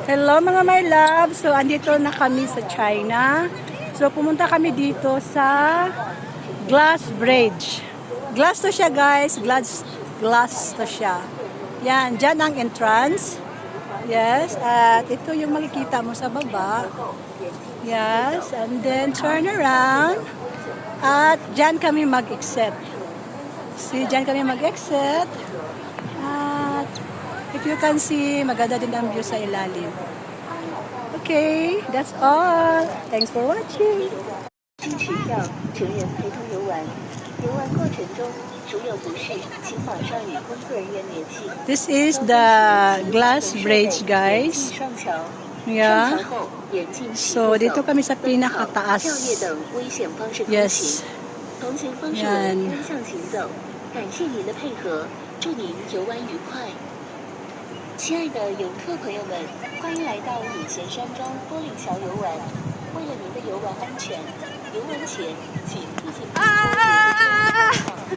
Hello mga my love. So andito na kami sa China. So pumunta kami dito sa Glass Bridge. Glass to siya guys. Glass to siya. Yan, dyan ang entrance. Yes, at ito yung makikita mo sa baba. Yes, and then turn around. At dyan kami mag-exit. See, dyan kami mag-exit. At if you can see, maganda din ang view sa ilalim. Okay, that's all. Thanks for watching. 经取票，成员陪同游玩。游玩过程中，如有不适，请马上与工作人员联系。 This is the Glass Bridge, guys. 上桥。 Yeah. 上桥后，严禁骑 So, 步 dito 走 kami sa 奔跑、 pinakataas. 跳跃等危险方式通 Yes. 行。同行方式为 Yan. 单向行走。感谢您的配合，祝您游玩愉快。亲爱的游客朋友们，欢迎来到隐贤山庄玻璃桥游玩。为了您的游玩安全，游玩前请自行。